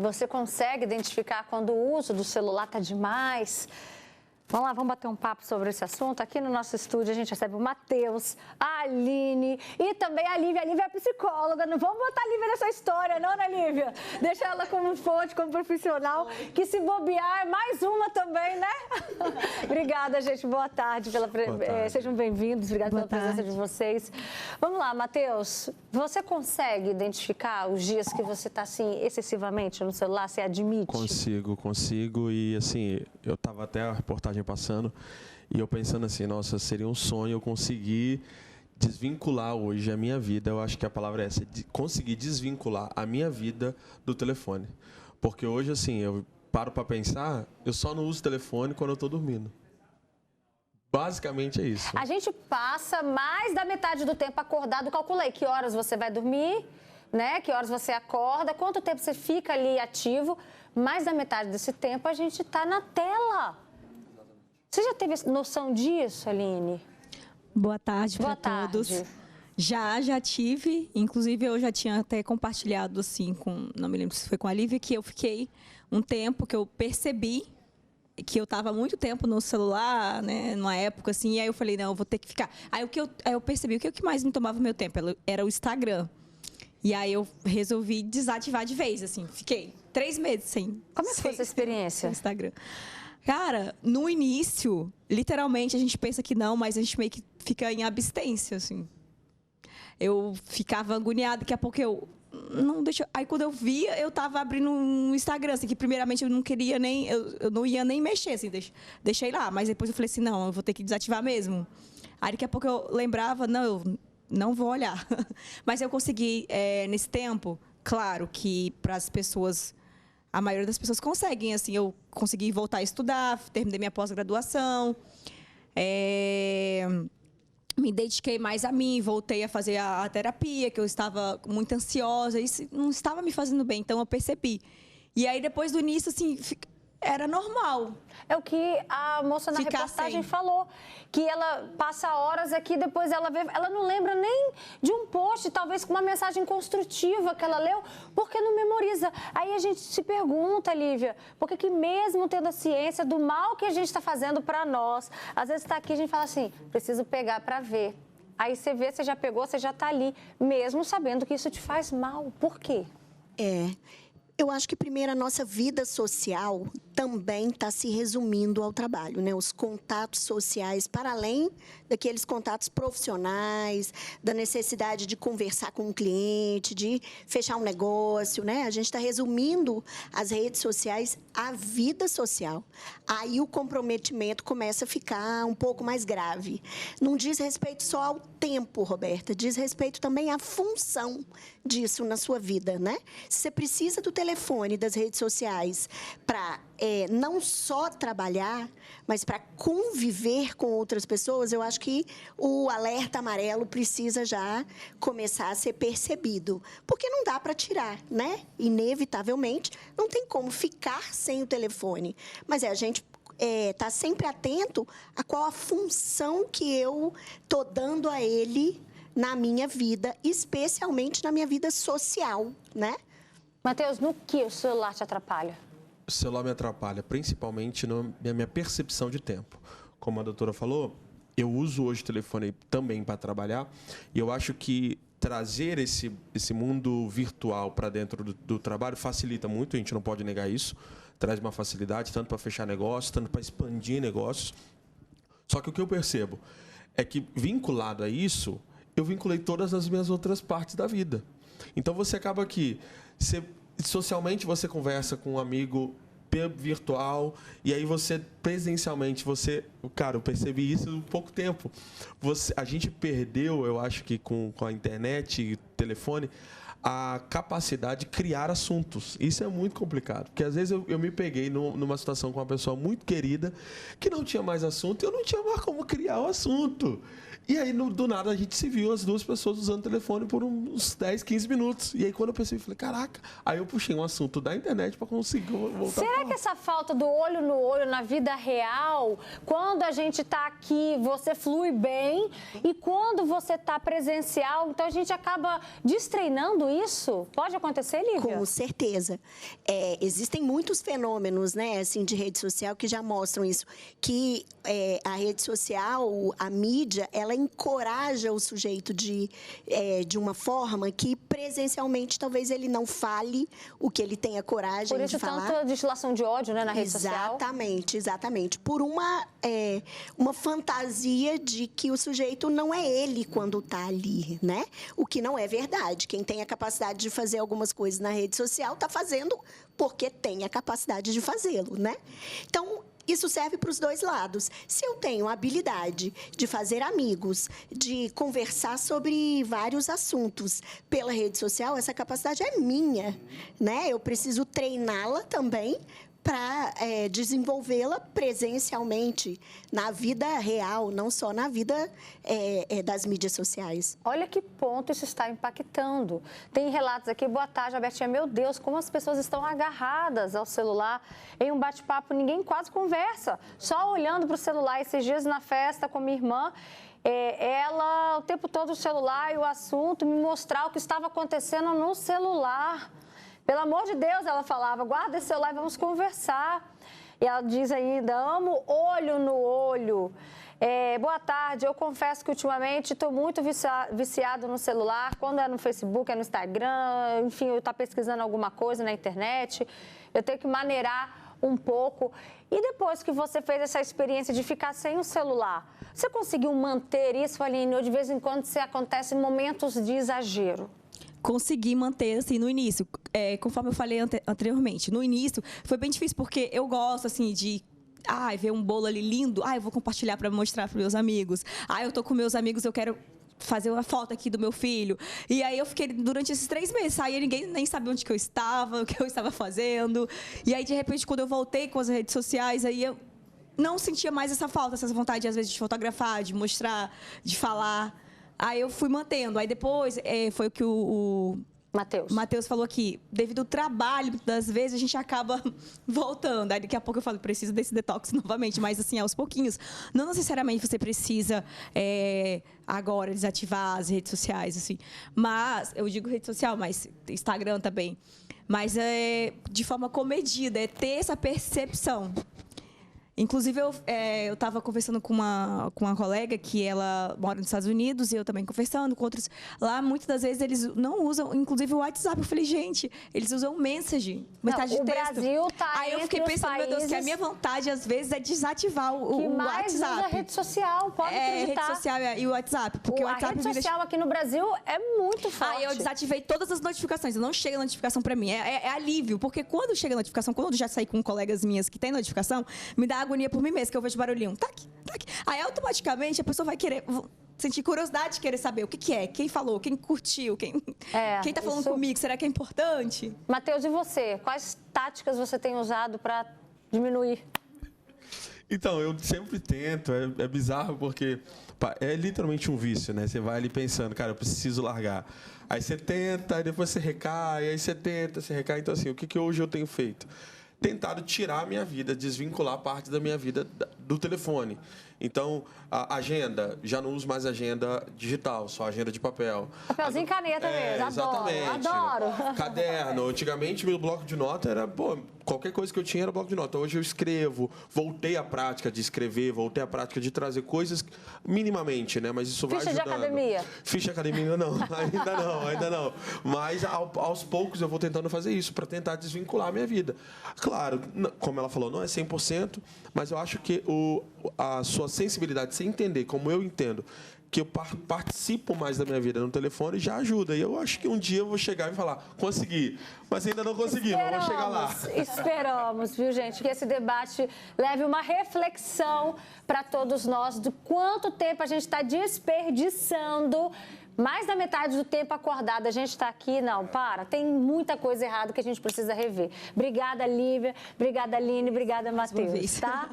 Você consegue identificar quando o uso do celular está demais? Vamos lá, vamos bater um papo sobre esse assunto. Aqui no nosso estúdio a gente recebe o Matheus, a Aline e também a Lívia. A Lívia é psicóloga, não vamos botar a Lívia nessa história não, né, Lívia? Deixa ela como fonte, como profissional, que se bobear, mais uma também, né? Obrigada, gente, boa tarde. Sejam bem-vindos, obrigada pela presença de vocês. Vamos lá, Matheus, você consegue identificar os dias que você está, assim, excessivamente no celular, você admite? Consigo e, assim, eu estava até a reportagem passando e eu pensando assim, nossa, seria um sonho eu conseguir desvincular hoje a minha vida, eu acho que a palavra é essa, conseguir desvincular a minha vida do telefone. Porque hoje, assim, eu paro para pensar, eu só não uso o telefone quando eu estou dormindo. Basicamente é isso. A gente passa mais da metade do tempo acordado, calculei que horas você vai dormir, né? Que horas você acorda, quanto tempo você fica ali ativo, mais da metade desse tempo a gente está na tela. Você já teve noção disso, Aline? Boa tarde para todos. Já tive. Inclusive, eu já tinha até compartilhado, assim, não me lembro se foi com a Lívia, que eu fiquei um tempo que eu percebi que eu estava muito tempo no celular, né, numa época, assim, e aí eu falei, não, eu vou ter que ficar. Aí eu percebi que o que mais me tomava meu tempo era o Instagram. E aí eu resolvi desativar de vez, assim, fiquei 3 meses sem. Como é que foi essa experiência? Instagram. Cara, no início, literalmente, a gente pensa que não, mas a gente meio que fica em abstência, assim. Eu ficava agoniada, daqui a pouco não, deixa. Aí quando eu via, eu tava abrindo um Instagram, assim, que primeiramente eu não queria nem. Eu não ia nem mexer, assim, deixei lá. Mas depois eu falei assim, não, eu vou ter que desativar mesmo. Aí daqui a pouco eu lembrava, não, eu não vou olhar. Mas eu consegui, nesse tempo, claro que para as pessoas. A maioria das pessoas conseguem, assim, eu consegui voltar a estudar, terminei minha pós-graduação, me dediquei mais a mim, voltei a fazer a terapia, que eu estava muito ansiosa, isso não estava me fazendo bem, então eu percebi. E aí, depois do início, assim, era normal. É o que a moça na reportagem falou, que ela passa horas aqui, depois ela vê, ela não lembra nem de um post, talvez com uma mensagem construtiva que ela leu, porque não memoriza. Aí a gente se pergunta, Lívia, por que mesmo tendo a ciência do mal que a gente está fazendo para nós, às vezes está aqui e a gente fala assim, preciso pegar para ver. Aí você vê, você já pegou, você já está ali, mesmo sabendo que isso te faz mal. Por quê? Eu acho que, primeiro, a nossa vida social também está se resumindo ao trabalho, né? Os contatos sociais, para além daqueles contatos profissionais, da necessidade de conversar com um cliente, de fechar um negócio, né? A gente está resumindo as redes sociais à vida social. Aí o comprometimento começa a ficar um pouco mais grave. Não diz respeito só ao tempo, Roberta, diz respeito também à função disso na sua vida, né? Se você precisa do telefone, das redes sociais, para não só trabalhar, mas para conviver com outras pessoas, eu acho que o alerta amarelo precisa já começar a ser percebido. Porque não dá para tirar, né? Inevitavelmente, não tem como ficar sem o telefone. Mas a gente tá sempre atento a qual a função que eu tô dando a ele na minha vida, especialmente na minha vida social, né? Matheus, no que o celular te atrapalha? O celular me atrapalha, principalmente na minha percepção de tempo. Como a doutora falou, eu uso hoje o telefone também para trabalhar e eu acho que trazer esse mundo virtual para dentro do trabalho facilita muito, a gente não pode negar isso, traz uma facilidade tanto para fechar negócios, tanto para expandir negócios. Só que o que eu percebo é que, vinculado a isso, eu vinculei todas as minhas outras partes da vida. Então, você acaba que, socialmente, você conversa com um amigo virtual, e aí você, presencialmente, cara, eu percebi isso em pouco tempo. A gente perdeu, eu acho que com a internet e telefone, a capacidade de criar assuntos. Isso é muito complicado, porque às vezes eu me peguei numa situação com uma pessoa muito querida, que não tinha mais assunto, e eu não tinha mais como criar o assunto. E aí, do nada, a gente se viu as duas pessoas usando o telefone por uns 10, 15 minutos. E aí, quando eu percebi, falei, caraca. Aí eu puxei um assunto da internet para conseguir voltar. Será que essa falta do olho no olho na vida real, quando a gente está aqui, você flui bem, e quando você está presencial, então a gente acaba destreinando isso? Pode acontecer, Lívia? Com certeza. Existem muitos fenômenos, né, assim, de rede social que já mostram isso, que a rede social, a mídia, ela encoraja o sujeito de uma forma que presencialmente talvez ele não fale o que ele tenha coragem Por isso, de falar. tanta destilação de ódio, né, na rede social. Exatamente. Por uma fantasia de que o sujeito não é ele quando está ali, né? O que não é verdade. Quem tem a capacidade de fazer algumas coisas na rede social está fazendo porque tem a capacidade de fazê-lo, né? Então, isso serve para os dois lados. Se eu tenho a habilidade de fazer amigos, de conversar sobre vários assuntos pela rede social, essa capacidade é minha, né? Eu preciso treiná-la também para desenvolvê-la presencialmente, na vida real, não só na vida das mídias sociais. Olha que ponto isso está impactando. Tem relatos aqui, boa tarde, Albertinha. Meu Deus, como as pessoas estão agarradas ao celular. Em um bate-papo, ninguém quase conversa, só olhando para o celular. Esses dias na festa com minha irmã, ela, o tempo todo o celular e o assunto, me mostrar o que estava acontecendo no celular. Pelo amor de Deus, ela falava, guarda esse celular e vamos conversar. E ela diz ainda, amo olho no olho. Boa tarde, eu confesso que ultimamente estou muito viciado no celular. Quando é no Facebook, é no Instagram, enfim, eu estou pesquisando alguma coisa na internet. Eu tenho que maneirar um pouco. E depois que você fez essa experiência de ficar sem o celular, você conseguiu manter isso, Aline? Ou de vez em quando acontece momentos de exagero? Consegui manter, assim, no início. Conforme eu falei anteriormente, no início foi bem difícil, porque eu gosto, assim, de ver um bolo ali lindo, eu vou compartilhar para mostrar para meus amigos. Eu tô com meus amigos, eu quero fazer uma foto aqui do meu filho. E aí eu fiquei, durante esses 3 meses, ninguém nem sabia onde que eu estava, o que eu estava fazendo. E aí, de repente, quando eu voltei com as redes sociais, aí eu não sentia mais essa falta, essa vontade, às vezes, de fotografar, de mostrar, de falar. Aí eu fui mantendo. Aí depois, foi o que o Matheus falou aqui. Devido ao trabalho, das vezes, a gente acaba voltando. Aí daqui a pouco eu falo, preciso desse detox novamente. Mas, assim, aos pouquinhos. Não necessariamente você precisa, agora, desativar as redes sociais, assim. Mas, eu digo rede social, mas Instagram também. Mas de forma comedida, ter essa percepção. Inclusive, eu estava conversando com uma colega que ela mora nos Estados Unidos, e eu também conversando com outros. Lá, muitas das vezes, eles não usam, inclusive, o WhatsApp. Eu falei, gente, eles usam mensagem de texto. O Brasil está Aí eu fiquei pensando, meu Deus, que a minha vontade, às vezes, é desativar o WhatsApp. Que mais usa a rede social, pode acreditar. Rede social e o WhatsApp. Porque o WhatsApp rede social aqui no Brasil é muito forte. Aí eu desativei todas as notificações. Não chega notificação para mim. É alívio, porque quando chega notificação, quando eu já saí com colegas minhas que tem notificação, me dá agonia por mim mesmo, que eu vejo barulhinho. Tac, tac. Aí, automaticamente, a pessoa vai querer sentir curiosidade de querer saber o que é, quem falou, quem curtiu, quem tá falando comigo, será que é importante? Matheus, e você? Quais táticas você tem usado para diminuir? Então, eu sempre tento, é bizarro porque é literalmente um vício, né? Você vai ali pensando, cara, eu preciso largar. Aí você tenta, aí depois você recai, aí você tenta, você recai. Então, assim, o que hoje eu tenho feito? Tentado tirar a minha vida, desvincular parte da minha vida do telefone. Então, a agenda, já não uso mais agenda digital, só agenda de papel. Papelzinho e caneta mesmo, exatamente. Adoro. Caderno. Antigamente, meu bloco de nota era, qualquer coisa que eu tinha era bloco de nota. Hoje eu escrevo, voltei à prática de escrever, voltei à prática de trazer coisas minimamente, né? Mas isso vai ajudando. Ficha de academia? Ficha de academia ainda não. Mas aos poucos eu vou tentando fazer isso, para tentar desvincular a minha vida. Claro, como ela falou, não é 100%, mas eu acho que a sua sensibilidade, você entender como eu entendo, que eu participo mais da minha vida no telefone, já ajuda. E eu acho que um dia eu vou chegar e falar, consegui. Mas ainda não consegui, mas vou chegar lá. Esperamos, viu, gente, que esse debate leve uma reflexão para todos nós do quanto tempo a gente está desperdiçando. Mais da metade do tempo acordado, a gente está aqui, tem muita coisa errada que a gente precisa rever. Obrigada, Lívia, obrigada, Aline, obrigada, Matheus, tá?